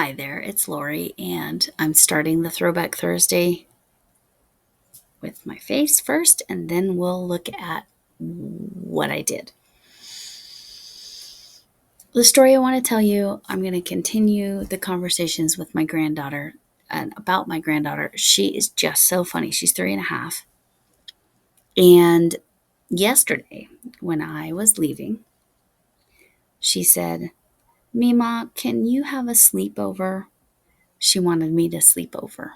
Hi there, it's Lori, and I'm starting the Throwback Thursday with my face first, and then we'll look at what I did. The story I want to tell you, I'm going to continue the conversations with my granddaughter and about my granddaughter. She is just so funny. She's 3.5. And yesterday, when I was leaving, she said, Mima, can you have a sleepover? She wanted me to sleep over.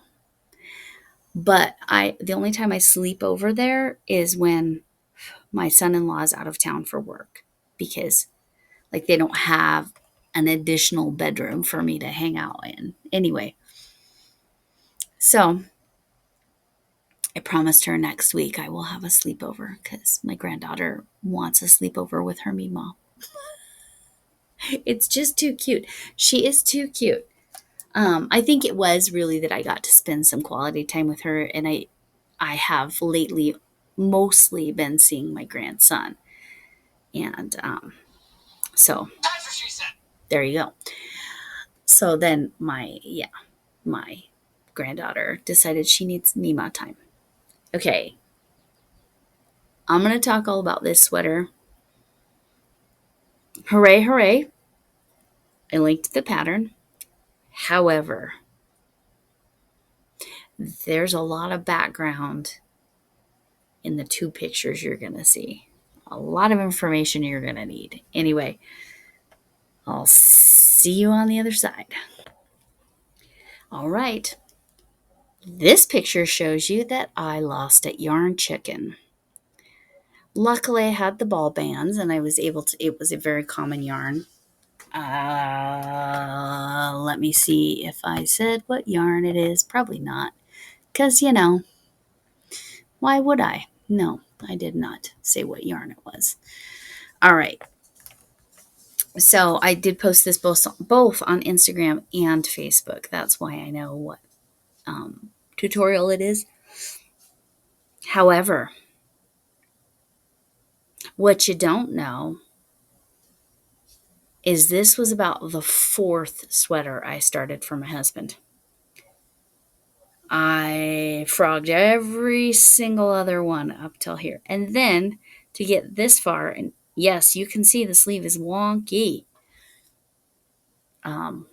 But the only time I sleep over there is when my son-in-law is out of town for work, because like they don't have an additional bedroom for me to hang out in. Anyway, so I promised her next week I will have a sleepover because my granddaughter wants a sleepover with her Mima. It's just too cute. She is too cute. I think it was really that I got to spend some quality time with her, and I have lately mostly been seeing my grandson, and so there you go. So then my granddaughter decided she needs Mima time. Okay, I'm going to talk all about this sweater. Hooray, hooray. I linked the pattern. However, there's a lot of background in the two pictures you're going to see. A lot of information you're going to need. Anyway, I'll see you on the other side. All right. This picture shows you that I lost at Yarn Chicken. Luckily, I had the ball bands and I was able to, it was a very common yarn. Let me see if I said what yarn it is. Probably not. Because, why would I? No, I did not say what yarn it was. All right. So I did post this both on Instagram and Facebook. That's why I know what tutorial it is. However, what you don't know is this was about the fourth sweater I started for my husband. I frogged every single other one up till here. And then to get this far, and yes, you can see the sleeve is wonky.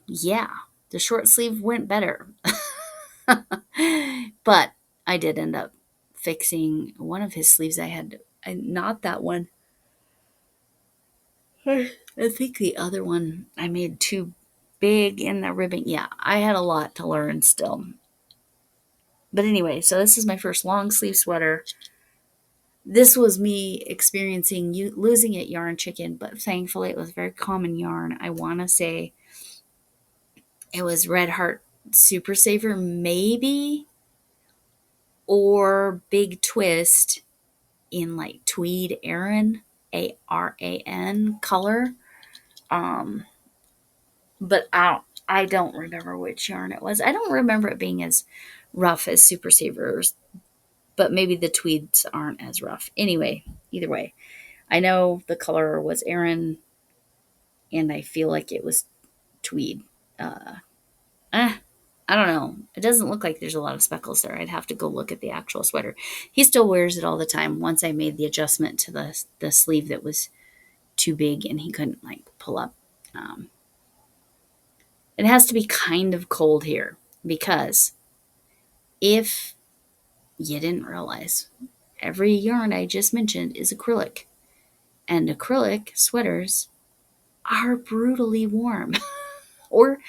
Yeah, the short sleeve went better. But I did end up fixing one of his sleeves. Not that one. I think the other one I made too big in the ribbing. Yeah, I had a lot to learn still. But anyway, so this is my first long sleeve sweater. This was me experiencing losing at Yarn Chicken, but thankfully it was very common yarn. I want to say it was Red Heart Super Saver, maybe, or Big Twist in like tweed Aran, Aran color. But I don't remember which yarn it was. I don't remember it being as rough as Super Savers, but maybe the tweeds aren't as rough. Anyway, either way, I know the color was Aran, and I feel like it was tweed. Uh, I don't know. It doesn't look like there's a lot of speckles there. I'd have to go look at the actual sweater. He still wears it all the time. Once I made the adjustment to the sleeve that was too big and he couldn't like pull up. It has to be kind of cold here because if you didn't realize, every yarn I just mentioned is acrylic, and acrylic sweaters are brutally warm or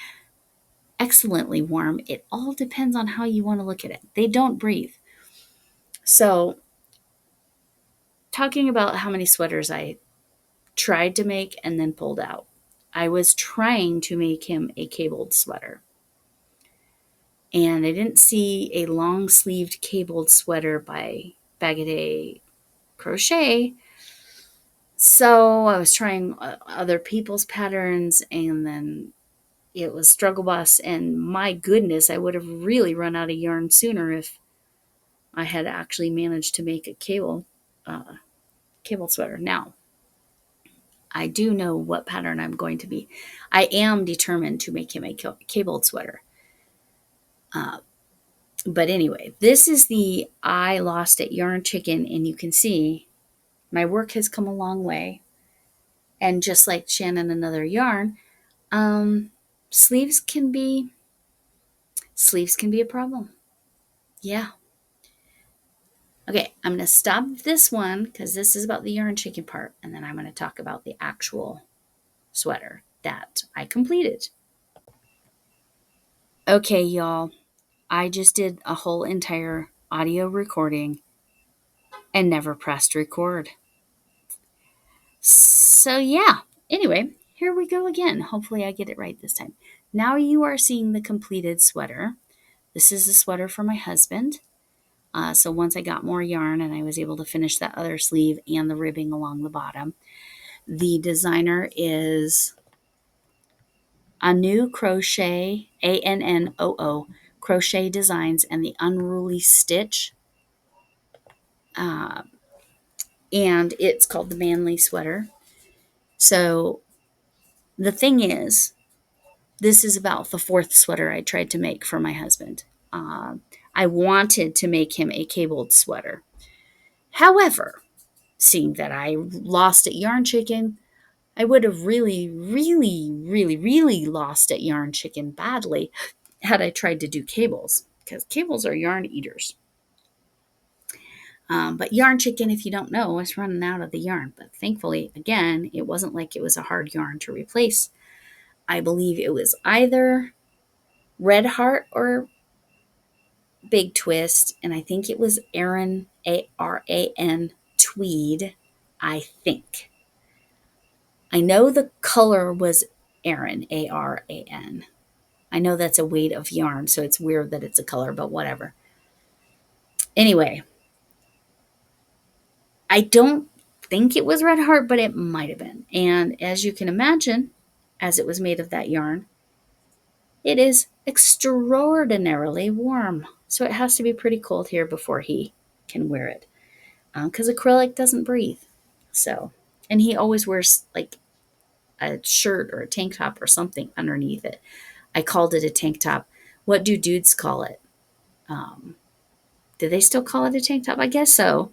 excellently warm. It all depends on how you want to look at it. They don't breathe. So, talking about how many sweaters I tried to make and then pulled out, I was trying to make him a cabled sweater. And I didn't see a long sleeved cabled sweater by MargaretS Crochet. So I was trying other people's patterns, and then it was Struggle Bus. And my goodness, I would have really run out of yarn sooner if I had actually managed to make a cable sweater. Now, I do know what pattern I'm going to be. I am determined to make him a cabled sweater. But anyway, this is the I Lost at Yarn Chicken, and you can see my work has come a long way. And just like Shannon Another Yarn, um, sleeves can be a problem. Yeah. Okay, I'm going to stop this one because this is about the Yarn Chicken part, and then I'm going to talk about the actual sweater that I completed. Okay, y'all, I just did a whole entire audio recording and never pressed record. So, yeah, anyway, here we go again. Hopefully, I get it right this time. Now you are seeing the completed sweater. This is the sweater for my husband. So once I got more yarn and I was able to finish that other sleeve and the ribbing along the bottom, the designer is Annoo Crochet, Annoo Crochet Designs, and the Unruly Stitch. And it's called the Manly Sweater. So the thing is, this is about the fourth sweater I tried to make for my husband. I wanted to make him a cabled sweater. However, seeing that I lost at Yarn Chicken, I would have really, really, really, really lost at Yarn Chicken badly had I tried to do cables, because cables are yarn eaters. But Yarn Chicken, if you don't know, is running out of the yarn. But thankfully, again, it wasn't like it was a hard yarn to replace. I believe it was either Red Heart or Big Twist, and I think it was Aran, Aran Tweed, I think. I know the color was Aran, Aran. I know that's a weight of yarn, so it's weird that it's a color, but whatever. Anyway, I don't think it was Red Heart, but it might have been. And as you can imagine, as it was made of that yarn, it is extraordinarily warm. So it has to be pretty cold here before he can wear it. Because acrylic doesn't breathe. So, and he always wears like a shirt or a tank top or something underneath it. I called it a tank top. What do dudes call it? Do they still call it a tank top? I guess so.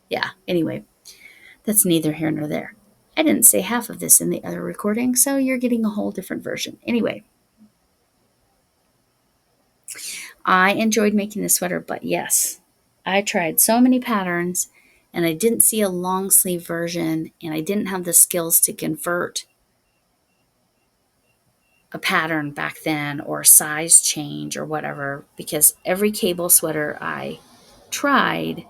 Yeah, anyway, that's neither here nor there. I didn't say half of this in the other recording, so you're getting a whole different version. Anyway, I enjoyed making the sweater, but yes, I tried so many patterns and I didn't see a long sleeve version and I didn't have the skills to convert a pattern back then or size change or whatever, because every cable sweater I tried,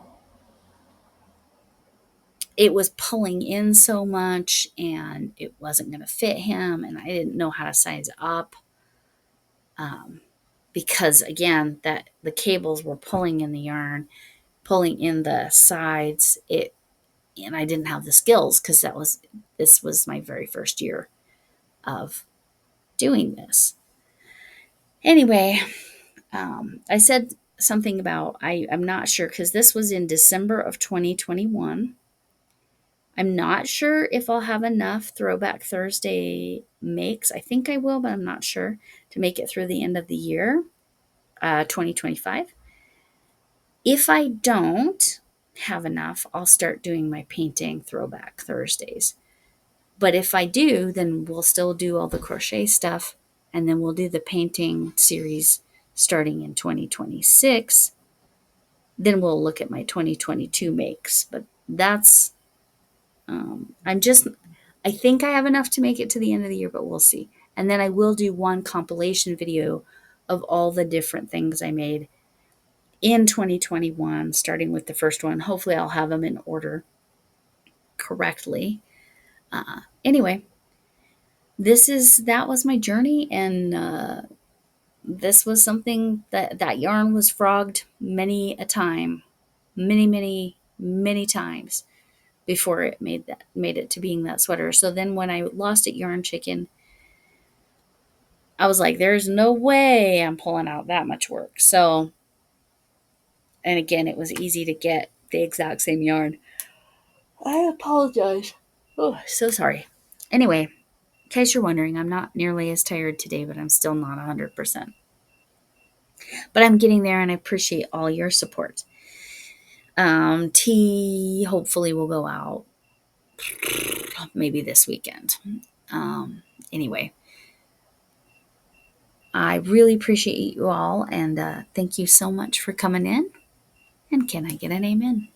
it was pulling in so much and it wasn't going to fit him, and I didn't know how to size up, because again, that the cables were pulling in the yarn, pulling in the sides, and I didn't have the skills because this was my very first year of doing this. Anyway, I said something about I'm not sure, because this was in December of 2021. I'm not sure if I'll have enough Throwback Thursday makes. I think I will, but I'm not sure, to make it through the end of the year, 2025. If I don't have enough, I'll start doing my painting Throwback Thursdays. But if I do, then we'll still do all the crochet stuff, and then we'll do the painting series starting in 2026. Then we'll look at my 2022 makes. But that's, I think I have enough to make it to the end of the year, but we'll see. And then I will do one compilation video of all the different things I made in 2021, starting with the first one. Hopefully I'll have them in order correctly. Anyway, that was my journey, and this was something that yarn was frogged many a time, many times before it made it to being that sweater. So then when I lost at Yarn Chicken, I was like, there's no way I'm pulling out that much work. So, and again, it was easy to get the exact same yarn. I apologize. Oh, so sorry. Anyway, in case you're wondering, I'm not nearly as tired today, but I'm still not 100%. But I'm getting there, and I appreciate all your support. Tea hopefully will go out maybe this weekend. Anyway, I really appreciate you all, and thank you so much for coming in. And can I get an amen?